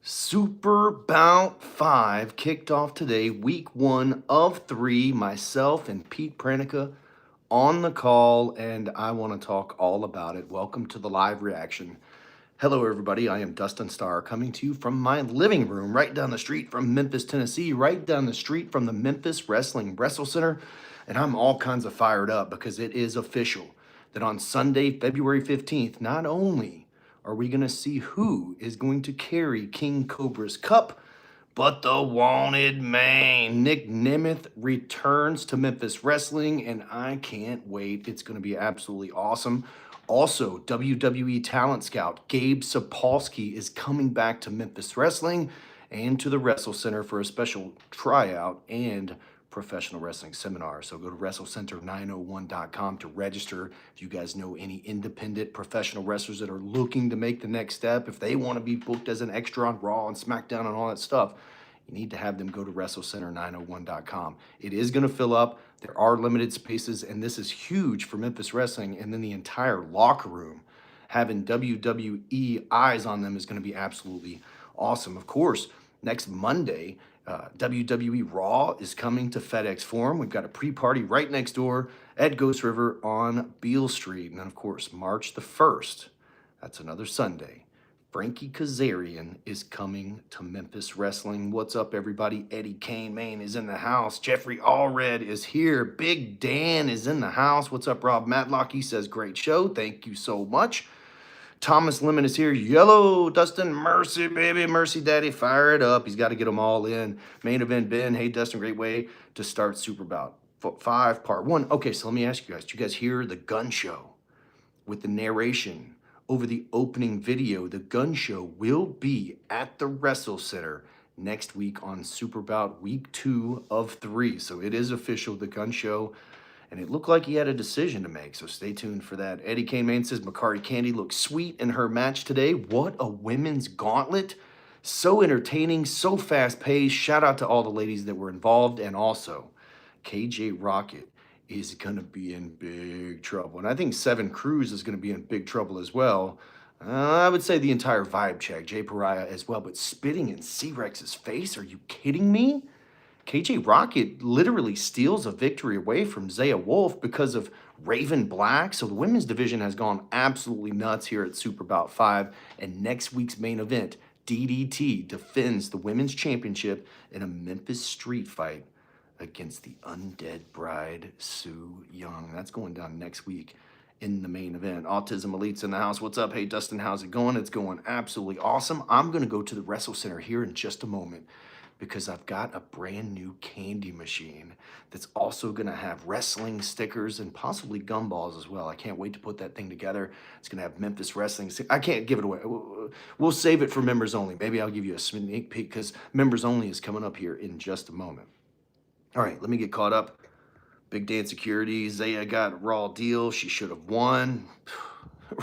Super Bout 5 kicked off today, week 1 of 3. Myself and Pete Pranica on the call, and I want to talk all about it. Welcome to the live reaction. Hello, everybody. I am Dustin Starr coming to you from my living room right down the street from Memphis, Tennessee, right down the street from the Memphis Wrestling WrestleCenter. And I'm all kinds of fired up because it is official that on Sunday, February 15th, not only are we going to see who is going to carry King Cobra's cup, but the wanted man, Nick Nemeth, returns to Memphis Wrestling, and I can't wait. It's going to be absolutely awesome. Also, WWE talent scout Gabe Sapolsky is coming back to Memphis Wrestling and to the WrestleCenter for a special tryout and professional wrestling seminar. So go to WrestleCenter901.com to register. If you guys know any independent professional wrestlers that are looking to make the next step, if they want to be booked as an extra on Raw and SmackDown and all that stuff, you need to have them go to WrestleCenter901.com. It is going to fill up. There are limited spaces, and this is huge for Memphis Wrestling. And then the entire locker room, having WWE eyes on them, is going to be absolutely awesome. Of course, next Monday, WWE Raw is coming to FedEx Forum. We've got a pre-party right next door at Ghost River on Beale Street. And then, of course, March the 1st, that's another Sunday, Frankie Kazarian is coming to Memphis Wrestling. What's up, everybody? Eddie Kane, Maine, is in the house. Jeffrey Allred is here. Big Dan is in the house. What's up, Rob Matlock? He says, great show. Thank you so much. Thomas Lemon is here. Yellow, Dustin, Mercy, baby, Mercy Daddy, fire it up. He's got to get them all in. Main event, Ben. Hey, Dustin, great way to start Super Bout 5, part 1. Okay, so let me ask you guys. Did you guys hear the gun show with the narration over the opening video? The gun show will be at the WrestleCenter next week on Super Bout week 2 of 3. So it is official, the gun show. And it looked like he had a decision to make, so stay tuned for that. Eddie Kane Main says, Makari Candy looks sweet in her match today. What a women's gauntlet. So entertaining, so fast-paced. Shout out to all the ladies that were involved. And also, KJ Rocket is going to be in big trouble. And I think Seven Cruz is going to be in big trouble as well. I would say the entire vibe check, Jay Pariah as well. But spitting in C-Rex's face? Are you kidding me? KJ Rocket literally steals a victory away from Zaya Wolf because of Raven Black. So the women's division has gone absolutely nuts here at Super Bout 5. And next week's main event, DDT defends the women's championship in a Memphis street fight against the Undead Bride, Sue Young. That's going down next week in the main event. Autism Elite's in the house. What's up? Hey, Dustin, how's it going? It's going absolutely awesome. I'm going to go to the WrestleCenter here in just a moment, because I've got a brand new candy machine that's also going to have wrestling stickers and possibly gumballs as well. I can't wait to put that thing together. It's going to have Memphis Wrestling. I can't give it away. We'll save it for members only. Maybe I'll give you a sneak peek because members only is coming up here in just a moment. All right, let me get caught up. Big Dan Security. Zaya got a raw deal. She should have won.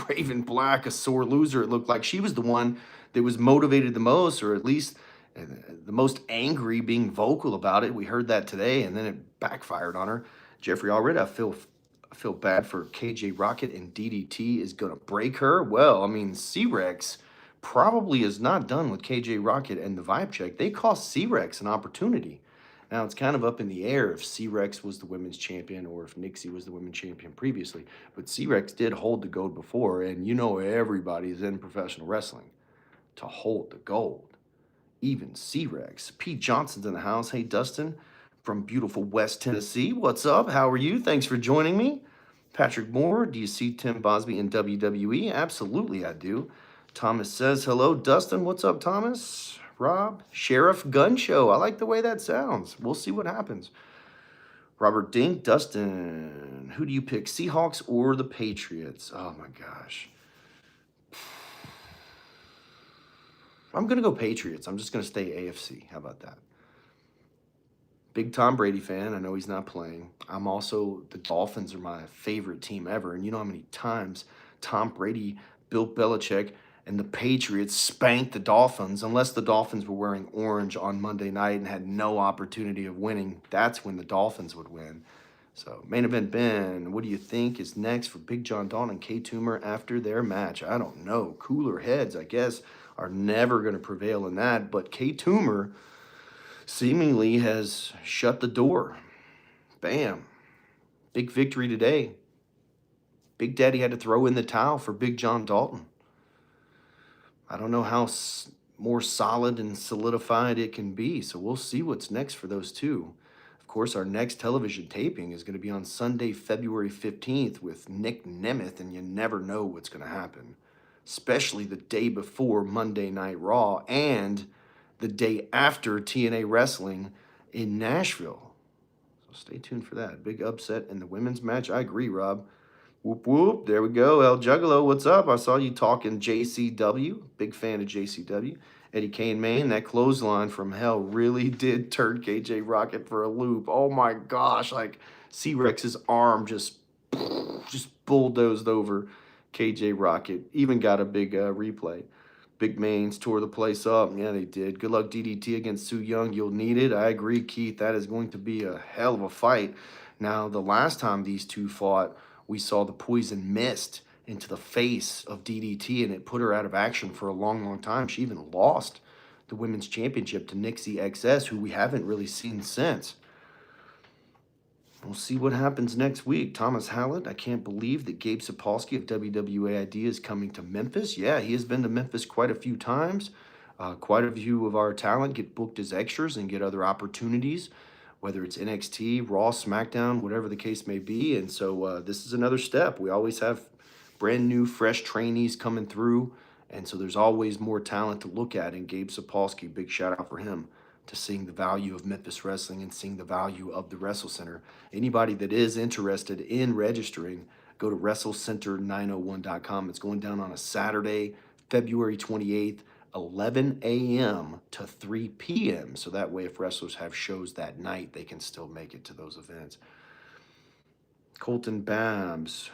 Raven Black, a sore loser. It looked like she was the one that was motivated the most, or at least the most angry, being vocal about it. We heard that today, and then it backfired on her. Jeffrey Allred, I feel bad for KJ Rocket, and DDT is going to break her. Well, I mean, C-Rex probably is not done with KJ Rocket and the vibe check. They cost C-Rex an opportunity. Now, it's kind of up in the air if C-Rex was the women's champion or if Nixie was the women's champion previously. But C-Rex did hold the gold before, and you know everybody's in professional wrestling to hold the gold. Even C-Rex. Pete Johnson's in the house. Hey, Dustin from beautiful West Tennessee. What's up? How are you? Thanks for joining me. Patrick Moore, do you see Tim Bosby in WWE? Absolutely, I do. Thomas says, hello, Dustin. What's up, Thomas? Rob, Sheriff Gun Show. I like the way that sounds. We'll see what happens. Robert Dink, Dustin, who do you pick, Seahawks or the Patriots? Oh, my gosh. I'm going to go Patriots. I'm just going to stay AFC. How about that? Big Tom Brady fan. I know he's not playing. I'm also, the Dolphins are my favorite team ever. And you know how many times Tom Brady, Bill Belichick, and the Patriots spanked the Dolphins. Unless the Dolphins were wearing orange on Monday night and had no opportunity of winning, that's when the Dolphins would win. So, main event, Ben, what do you think is next for Big John Don and K Toomer after their match? I don't know. Cooler heads, I guess. are never going to prevail in that. But Kay Toomer seemingly has shut the door. Bam. Big victory today. Big Daddy had to throw in the towel for Big John Dalton. I don't know how more solid and solidified it can be, so we'll see what's next for those two. Of course, our next television taping is going to be on Sunday, February 15th with Nick Nemeth, and you never know what's going to happen, especially the day before Monday Night Raw and the day after TNA Wrestling in Nashville. So stay tuned for that. Big upset in the women's match. I agree, Rob. Whoop, whoop. There we go. El Juggalo, what's up? I saw you talking JCW. Big fan of JCW. Eddie Kane, Maine, that clothesline from hell really did turn KJ Rocket for a loop. Oh my gosh. Like C-Rex's arm just bulldozed over KJ Rocket. Even got a big replay. Big Mains tore the place up. Yeah, they did. Good luck DDT against Su Yung. You'll need it. I agree, Keith. That is going to be a hell of a fight. Now, the last time these two fought, we saw the poison mist into the face of DDT, and it put her out of action for a long, long time. She even lost the women's championship to Nixie XS, who we haven't really seen since. We'll see what happens next week. Thomas Hallett, I can't believe that Gabe Sapolsky of WWA ID is coming to Memphis. Yeah, he has been to Memphis quite a few times. Quite a few of our talent get booked as extras and get other opportunities, whether it's NXT, Raw, SmackDown, whatever the case may be. And so this is another step. We always have brand new, fresh trainees coming through. And so there's always more talent to look at. And Gabe Sapolsky, big shout out for him, to seeing the value of Memphis Wrestling and seeing the value of the WrestleCenter. Anybody that is interested in registering, go to WrestleCenter901.com. It's going down on a Saturday, February 28th, 11 a.m. to 3 p.m. So that way, if wrestlers have shows that night, they can still make it to those events. Colton Babs,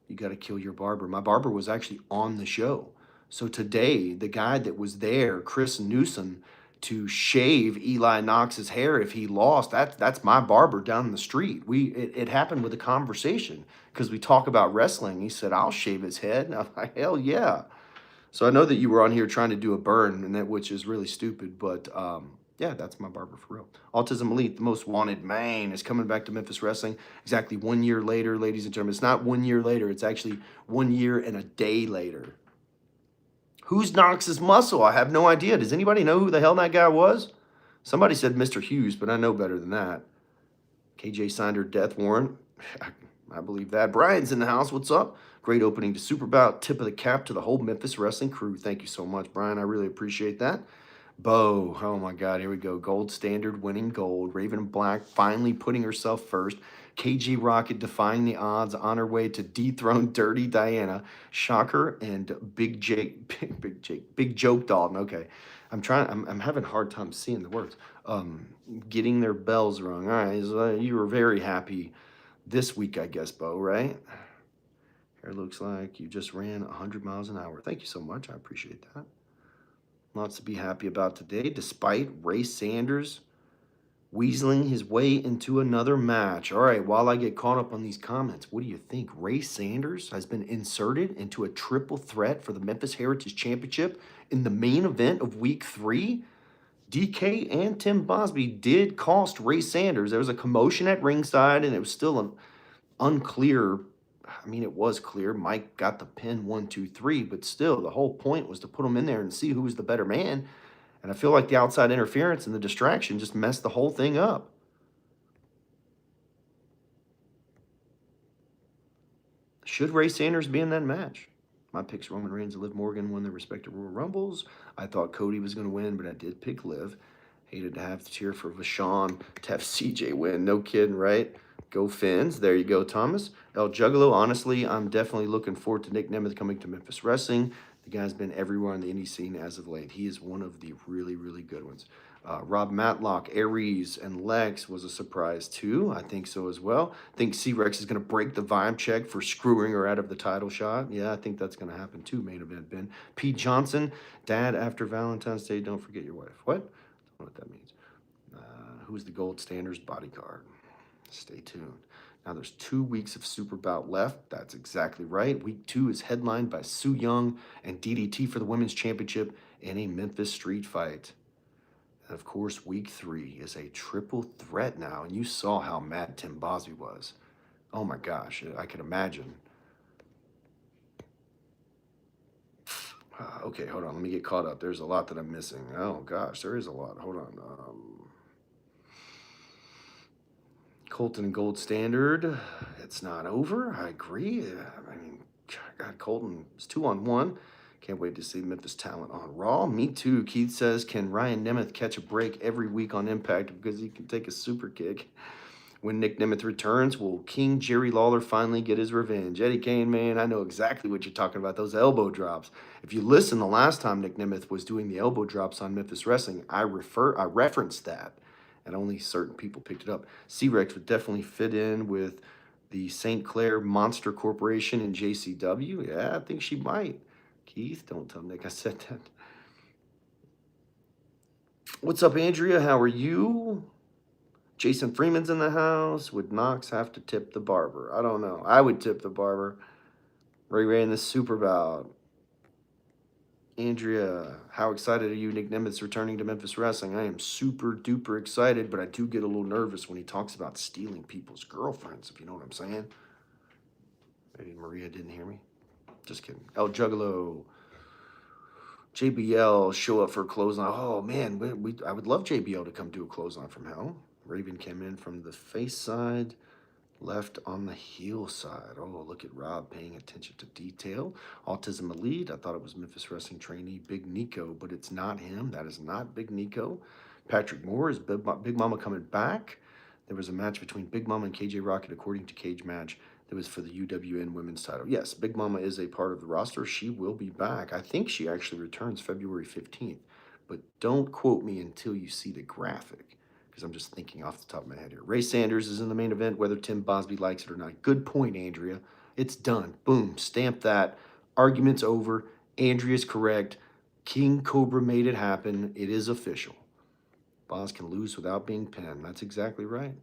you got to kill your barber. My barber was actually on the show. So today, the guy that was there, Chris Newsom, to shave Eli Knox's hair if he lost, that's my barber down the street. It happened with a conversation because we talk about wrestling. He said, I'll shave his head. And I'm like, hell yeah. So I know that you were on here trying to do a burn, and which is really stupid, but yeah, that's my barber for real. Autism Elite, the most wanted man, is coming back to Memphis Wrestling exactly 1 year later, ladies and gentlemen. It's not 1 year later. It's actually 1 year and a day later. Who's Knox's muscle? I have no idea. Does anybody know who the hell that guy was? Somebody said Mr. Hughes, but I know better than that. KJ signed her death warrant. I believe that. Brian's in the house. What's up? Great opening to Super Bout. Tip of the cap to the whole Memphis Wrestling crew. Thank you so much, Brian. I really appreciate that. Bo, oh my God, here we go. Gold standard winning gold. Raven Black finally putting herself first. KG Rocket defying the odds on her way to dethrone Dirty Diana. Shocker and Big Joke Dalton. Okay. I'm having a hard time seeing the words. Getting their bells rung. All right. So you were very happy this week, I guess, Bo, right? Here looks like you just ran 100 miles an hour. Thank you so much. I appreciate that. Lots to be happy about today, despite Ray Sanders weaseling his way into another match. All right, while I get caught up on these comments, what do you think? Ray Sanders has been inserted into a triple threat for the Memphis Heritage Championship in the main event of Week 3. DK and Tim Bosby did cost Ray Sanders. There was a commotion at ringside, and it was still an unclear. I mean, it was clear. Mike got the pin 1, 2, 3, but still, the whole point was to put him in there and see who was the better man. And I feel like the outside interference and the distraction just messed the whole thing up. Should Ray Sanders be in that match? My picks Roman Reigns and Liv Morgan won their respective Royal Rumbles. I thought Cody was going to win, but I did pick Liv. Hated to have to cheer for Vashon to have CJ win. No kidding, right? Go Finns. There you go, Thomas. El Juggalo, honestly, I'm definitely looking forward to Nick Nemeth coming to Memphis Wrestling. The guy's been everywhere on the indie scene as of late. He is one of the really, really good ones. Rob Matlock, Aries, and Lex was a surprise too. I think so as well. I think C-Rex is going to break the vibe check for screwing her out of the title shot. Yeah, I think that's going to happen too, main event, Ben. Pete Johnson, Dad, after Valentine's Day, don't forget your wife. What? I don't know what that means. Who's the gold standards bodyguard? Stay tuned. Now there's 2 weeks of Super Bout left. That's exactly right. Week 2 is headlined by Su Yung and DDT for the Women's Championship in a Memphis street fight. And of course, week 3 is a triple threat now. And you saw how mad Tim Bosby was. Oh my gosh, I can imagine. Okay, hold on. Let me get caught up. There's a lot that I'm missing. Oh gosh, there is a lot. Hold on. Colton and Gold Standard. It's not over. I agree. I mean, God, Colton is 2-on-1. Can't wait to see Memphis talent on Raw. Me too. Keith says, can Ryan Nemeth catch a break every week on Impact because he can take a super kick? When Nick Nemeth returns, will King Jerry Lawler finally get his revenge? Eddie Kane, man, I know exactly what you're talking about, those elbow drops. If you listen, the last time Nick Nemeth was doing the elbow drops on Memphis Wrestling, I referenced that, and only certain people picked it up. C-Rex would definitely fit in with the St. Clair Monster Corporation and JCW. Yeah, I think she might. Keith, don't tell Nick I said that. What's up, Andrea? How are you? Jason Freeman's in the house. Would Knox have to tip the barber? I don't know. I would tip the barber. Ray in the Super Bout. Andrea, how excited are you? Nick Nemeth's returning to Memphis Wrestling. I am super duper excited, but I do get a little nervous when he talks about stealing people's girlfriends, if you know what I'm saying. Maybe Maria didn't hear me. Just kidding. El Juggalo. JBL show up for a clothesline. Oh man, I would love JBL to come do a clothesline from hell. Raven came in from the face side, left on the heel side. Oh, look at Rob paying attention to detail. Autism Elite. I thought it was Memphis Wrestling trainee Big Nico, but it's not him. That is not Big Nico. Patrick Moore is Big Mama coming back. There was a match between Big Mama and KJ Rocket, according to Cage Match. That was for the UWN women's title. Yes, Big Mama is a part of the roster. She will be back. I think she actually returns February 15th. But don't quote me until you see the graphic, because I'm just thinking off the top of my head here. Ray Sanders is in the main event, whether Tim Bosby likes it or not. Good point, Andrea. It's done. Boom. Stamp that. Argument's over. Andrea's correct. King Cobra made it happen. It is official. Boz can lose without being pinned. That's exactly right.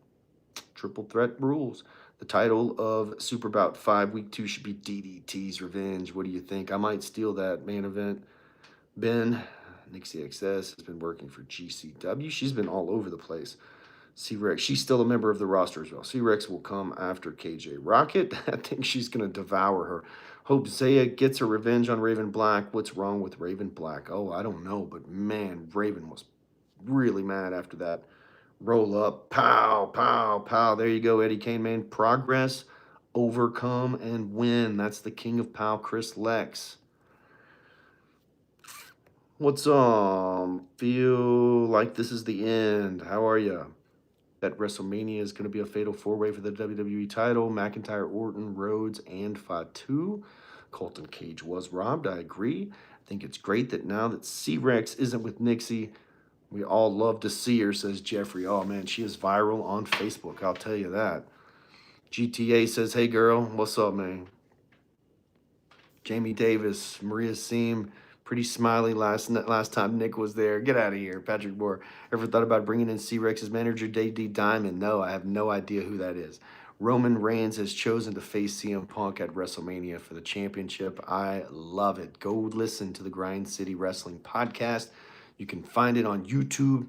Triple threat rules. The title of Super Bout 5 Week 2 should be DDT's Revenge. What do you think? I might steal that main event. Ben, Nixie XS has been working for GCW. She's been all over the place. C-Rex, she's still a member of the roster as well. C-Rex will come after KJ Rocket. I think she's going to devour her. Hope Zaya gets her revenge on Raven Black. What's wrong with Raven Black? Oh, I don't know, but man, Raven was really mad after that. Roll up, pow, pow, pow. There you go, Eddie Kane, man. Progress, overcome, and win. That's the king of pow, Chris Lex. What's feel like this is the end. How are you? Bet WrestleMania is going to be a fatal four-way for the WWE title. McIntyre, Orton, Rhodes, and Fatu. Colton Cage was robbed. I agree. I think it's great that now that C-Rex isn't with Nixie, we all love to see her, says Jeffrey. Oh, man, she is viral on Facebook. I'll tell you that. GTA says, hey, girl, what's up, man? Jamie Davis, Maria Seam, pretty smiley last time Nick was there. Get out of here. Patrick Moore, ever thought about bringing in C-Rex's manager, JD Diamond? No, I have no idea who that is. Roman Reigns has chosen to face CM Punk at WrestleMania for the championship. I love it. Go listen to the Grind City Wrestling podcast. You can find it on YouTube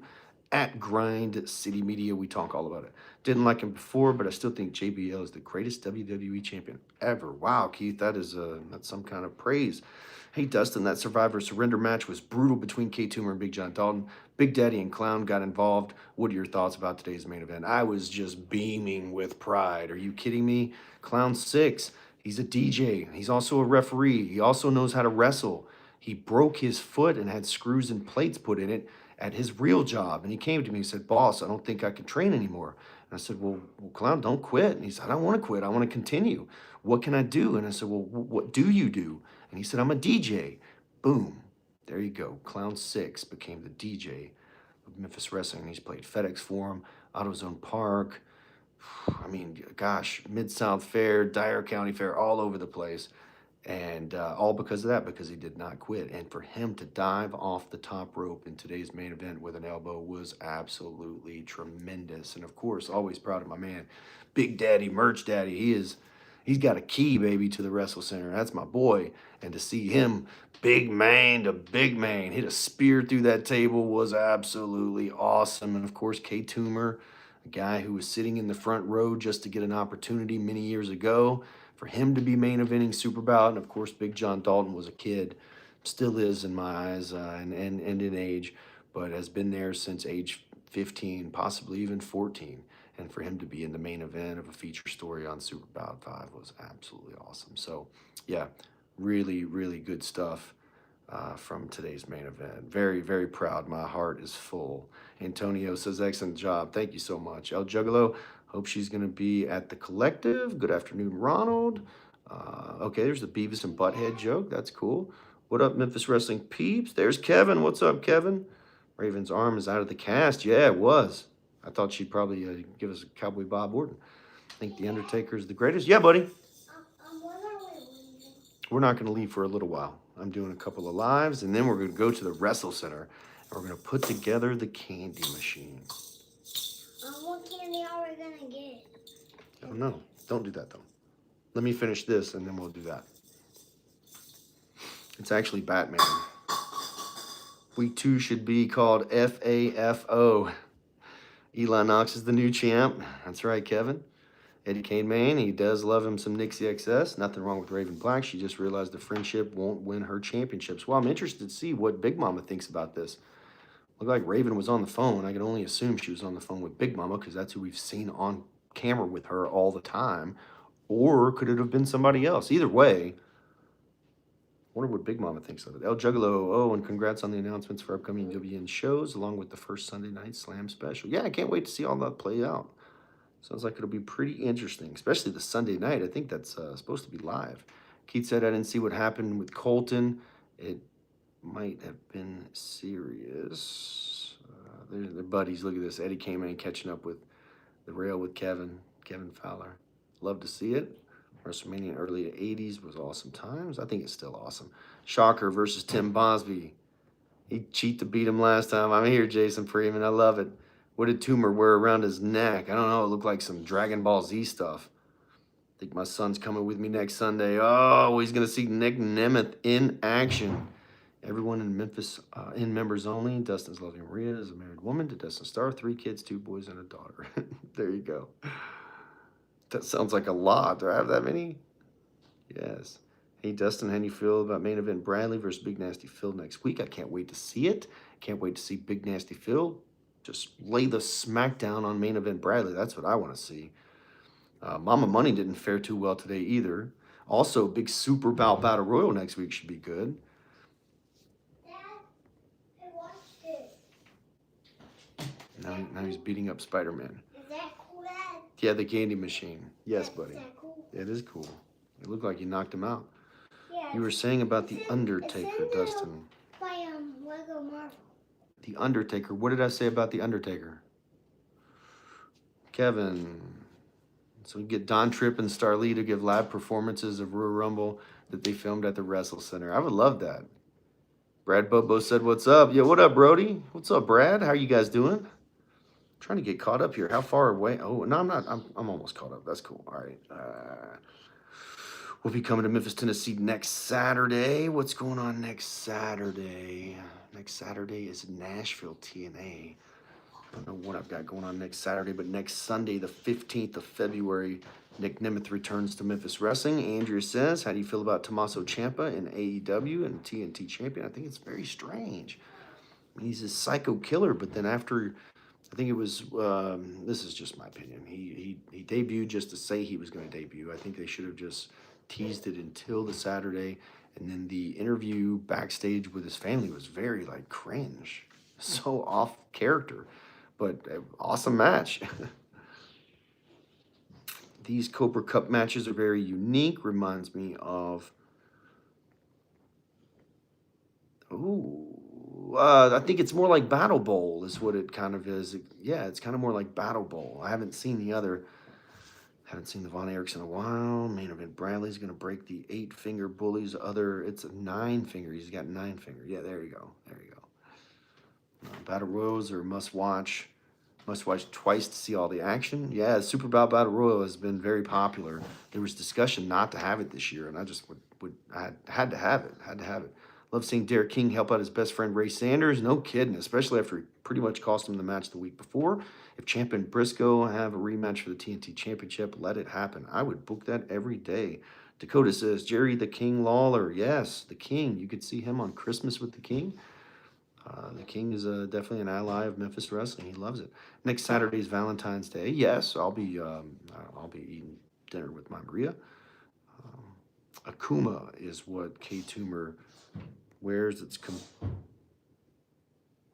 at Grind City Media. We talk all about it. Didn't like him before, but I still think JBL is the greatest WWE champion ever. Wow, Keith, that's some kind of praise. Hey, Dustin, that Survivor Surrender match was brutal between K Toomer and Big John Dalton. Big Daddy and Clown got involved. What are your thoughts about today's main event? I was just beaming with pride. Are you kidding me? Clown 6, he's a DJ. He's also a referee. He also knows how to wrestle. He broke his foot and had screws and plates put in it at his real job. And he came to me and said, boss, I don't think I can train anymore. And I said, well, Clown, don't quit. And he said, I don't want to quit. I want to continue. What can I do? And I said, well, what do you do? And he said, I'm a DJ. Boom. There you go. Clown 6 became the DJ of Memphis Wrestling. He's played FedEx Forum, AutoZone Park. I mean, gosh, Mid-South Fair, Dyer County Fair, all over the place. And all because of that, because he did not quit. And for him to dive off the top rope in today's main event with an elbow was absolutely tremendous. And of course, always proud of my man, Big Daddy, Merch Daddy. He's got a key, baby, to the WrestleCenter. That's my boy. And to see him, big man to big man, hit a spear through that table was absolutely awesome. And of course, K Toomer, a guy who was sitting in the front row just to get an opportunity many years ago, for him to be main eventing Super Bout. And of course, Big John Dalton was a kid, still is in my eyes, and in age, but has been there since age 15, possibly even 14. And for him to be in the main event of a feature story on Super Bout 5 was absolutely awesome. So, yeah, really, really good stuff from today's main event. Very, very proud. My heart is full. Antonio says, excellent job. Thank you so much. El Juggalo, hope she's going to be at the collective. Good afternoon, Ronald. Okay, there's the Beavis and Butthead joke. That's cool. What up, Memphis Wrestling peeps? There's Kevin. What's up, Kevin? Raven's arm is out of the cast. Yeah, it was. I thought she'd probably give us a Cowboy Bob Orton. I think The Undertaker is the greatest. Yeah, buddy. We're not going to leave for a little while. I'm doing a couple of lives, and then we're going to go to the WrestleCenter, and we're going to put together the candy machine. What candy are we going to get? I don't know. Don't do that, though. Let me finish this, and then we'll do that. It's actually Batman. Week 2 should be called FAFO. Eli Knox is the new champ. That's right, Kevin. Eddie Kane Main, he does love him some Nixie XS. Nothing wrong with Raven Black. She just realized the friendship won't win her championships. Well, I'm interested to see what Big Mama thinks about this. Looked like Raven was on the phone. I can only assume she was on the phone with Big Mama because that's who we've seen on camera with her all the time. Or could it have been somebody else? Either way, wonder what Big Mama thinks of it. El Juggalo, oh, and congrats on the announcements for upcoming WN shows, along with the first Sunday night Slam special. Yeah, I can't wait to see all that play out. Sounds like it'll be pretty interesting, especially the Sunday night. I think that's supposed to be live. Keith said, I didn't see what happened with Colton. It might have been serious. There's their buddies. Look at this. Eddie came in catching up with the rail with Kevin Fowler. Love to see it. WrestleMania in early 80s was awesome times. I think it's still awesome. Shocker versus Tim Bosby. He cheat to beat him last time. I'm here, Jason Freeman. I love it. What did Toomer wear around his neck? I don't know. It looked like some Dragon Ball Z stuff. I think my son's coming with me next Sunday. Oh, he's going to see Nick Nemeth in action. Everyone in Memphis in members only. Dustin's lovely Maria is a married woman to Dustin Starr. 3 kids, 2 boys, and a daughter. There you go. That sounds like a lot. Do I have that many? Yes. Hey, Dustin, how do you feel about main event Bradley versus Big Nasty Phil next week? I can't wait to see it. Can't wait to see Big Nasty Phil just lay the smackdown on main event Bradley. That's what I want to see. Mama Money didn't fare too well today either. Also, big Super Bout Battle Royal next week should be good. Dad, I watched it. Now he's beating up Spider-Man. Is that cool, Dad? Yeah, the candy machine. Yes, buddy. Is that cool? It is cool. It looked like you knocked him out. Yeah. You were saying about the Undertaker, Dustin. By Lego Marvel. The Undertaker. What did I say about the Undertaker? Kevin. So we get Don Tripp and Starlee to give live performances of Royal Rumble that they filmed at the WrestleCenter. I would love that. Brad Bobo said, what's up? Yeah, what up, Brody? What's up, Brad? How are you guys doing? I'm trying to get caught up here. How far away? Oh, no, I'm not. I'm almost caught up. That's cool. All right. We'll be coming to Memphis, Tennessee next Saturday. What's going on next Saturday? Next Saturday is Nashville TNA. I don't know what I've got going on next Saturday, but next Sunday, the 15th of February, Nick Nemeth returns to Memphis Wrestling. Andrea says, how do you feel about Tommaso Ciampa in AEW and TNT champion? I think it's very strange. I mean, he's a psycho killer, but then after, I think it was, this is just my opinion. He debuted just to say he was going to debut. I think they should have just teased it until the Saturday. And then the interview backstage with his family was very, like, cringe. So off character. But awesome match. These Cobra Cup matches are very unique. Reminds me of... I think it's more like Battle Bowl is what it kind of is. Yeah, it's kind of more like Battle Bowl. I haven't seen the other Haven't seen the Von Erichs in a while. Main event, Bradley's going to break the 8-finger bully's other. It's a 9-finger. He's got 9-finger. Yeah, there you go. There you go. Battle Royals are must-watch. Must-watch twice to see all the action. Yeah, Super Bout Battle Royal has been very popular. There was discussion not to have it this year, and I just I had to have it. Had to have it. Love seeing Derek King help out his best friend Ray Sanders. No kidding, especially after he pretty much cost him the match the week before. If Ciampa and Briscoe have a rematch for the TNT Championship, let it happen. I would book that every day. Dakota says, Jerry the King Lawler. Yes, the King. You could see him on Christmas with the King. The King is definitely an ally of Memphis Wrestling. He loves it. Next Saturday is Valentine's Day. Yes, I'll be eating dinner with my Maria. Akuma is what K Toomer wears. It's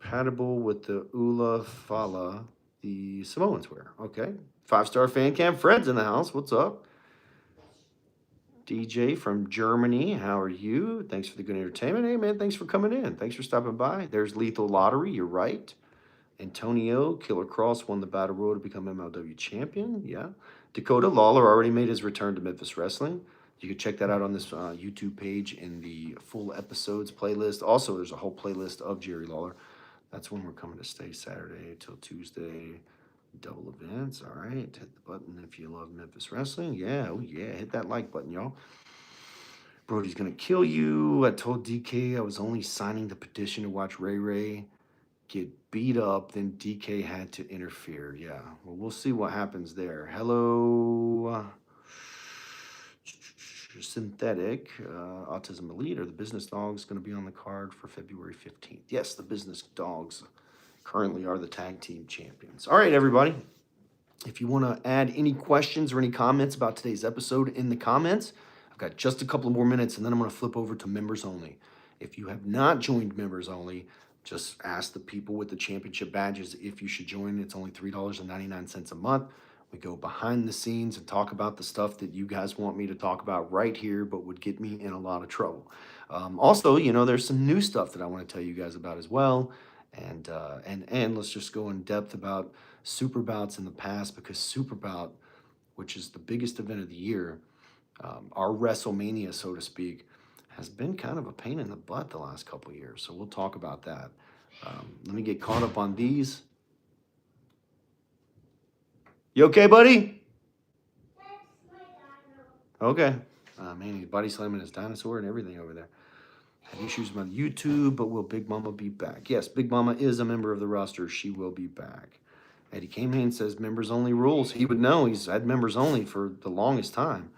compatible with the Ula Fala the Samoans wear. Okay. 5-star fan cam. Fred's in the house. What's up? DJ from Germany. How are you? Thanks for the good entertainment. Hey, man, thanks for coming in. Thanks for stopping by. There's Lethal Lottery. You're right. Antonio, Killer Cross won the Battle Royal to become MLW champion. Yeah. Dakota Lawler already made his return to Memphis Wrestling. You can check that out on this YouTube page in the full episodes playlist. Also, there's a whole playlist of Jerry Lawler. That's when we're coming to stay Saturday till Tuesday. Double events. All right. Hit the button if you love Memphis Wrestling. Yeah. Oh, yeah. Hit that like button, y'all. Brody's going to kill you. I told DK I was only signing the petition to watch Ray Ray get beat up. Then DK had to interfere. Yeah. Well, we'll see what happens there. Hello. Synthetic. Autism Elite or the Business Dogs going to be on the card for February 15th. Yes, the Business Dogs currently are the tag team champions. All right, everybody. If you want to add any questions or any comments about today's episode in the comments, I've got just a couple more minutes, and then I'm going to flip over to members only. If you have not joined members only, just ask the people with the championship badges if you should join. It's only $3.99 a month. We go behind the scenes and talk about the stuff that you guys want me to talk about right here, but would get me in a lot of trouble. Also, there's some new stuff that I want to tell you guys about as well. And let's just go in depth about Super Bouts in the past, because Super Bout, which is the biggest event of the year, our WrestleMania, so to speak, has been kind of a pain in the butt the last couple of years. So we'll talk about that. Let me get caught up on these. You okay, buddy? Okay. Man, he's body slamming his dinosaur and everything over there. Had issues with YouTube, but will Big Mama be back? Yes, Big Mama is a member of the roster. She will be back. Eddie Kamehane says members only rules. He would know. He's had members only for the longest time.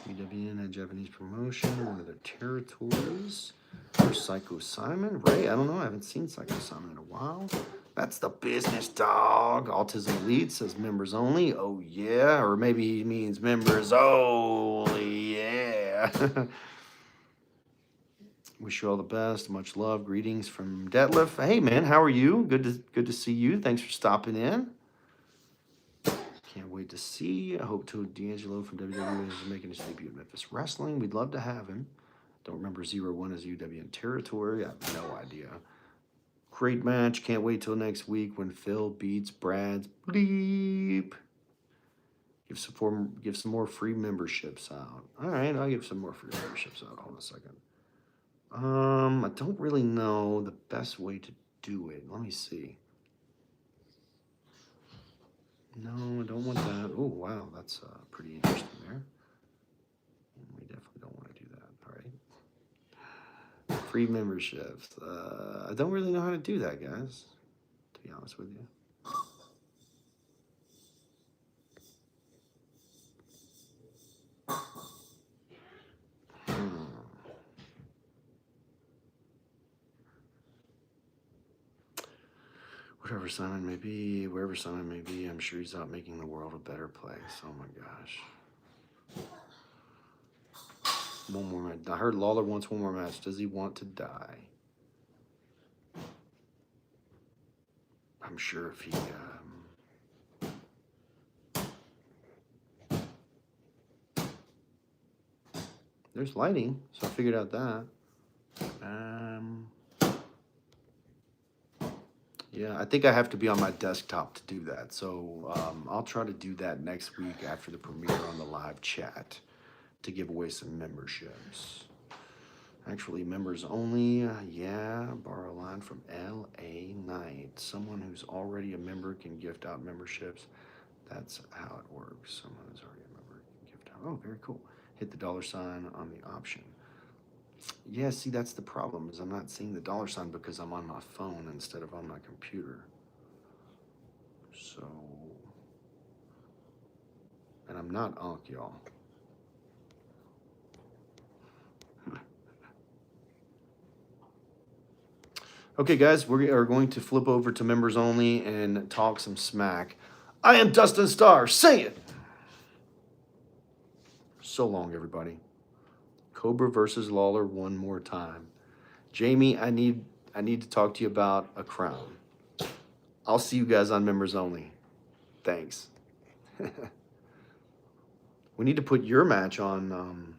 BWN, a Japanese promotion, one of their territories. There's Psycho Simon. Ray, I don't know. I haven't seen Psycho Simon in a while. That's the Business Dog. Autism Elite says members only. Oh, yeah. Or maybe he means members only. Yeah. Wish you all the best. Much love. Greetings from Detlef. Hey, man. How are you? Good to see you. Thanks for stopping in. Can't wait to see. I hope to D'Angelo from WWE is making his debut at Memphis Wrestling. We'd love to have him. Don't remember 0-1 as UWN territory. I have no idea. Great match. Can't wait till next week when Phil beats Brad's bleep. Give some more free memberships out. All right, I'll give some more free memberships out. Hold on a second. I don't really know the best way to do it. Let me see. No, I don't want that. Oh, wow, that's pretty interesting there. We definitely don't want to do that. All right. Free memberships. I don't really know how to do that, guys, to be honest with you. Wherever Simon may be, I'm sure he's out making the world a better place. Oh my gosh. One more match. I heard Lawler wants one more match. Does he want to die? I'm sure if he... There's lighting, so I figured out that. Yeah, I think I have to be on my desktop to do that. So I'll try to do that next week after the premiere on the live chat to give away some memberships. Actually, members only. Yeah, borrow a line from L.A. Knight. Someone who's already a member can gift out memberships. That's how it works. Someone who's already a member can gift out. Oh, very cool. Hit the $sign on the option. Yeah, see, that's the problem, is I'm not seeing the $sign because I'm on my phone instead of on my computer. So, and I'm not Ankh, y'all. Okay, guys, we are going to flip over to members only and talk some smack. I am Dustin Starr. Say it. So long, everybody. Cobra versus Lawler one more time. Jamie, I need to talk to you about a crown. I'll see you guys on members only. Thanks. We need to put your match on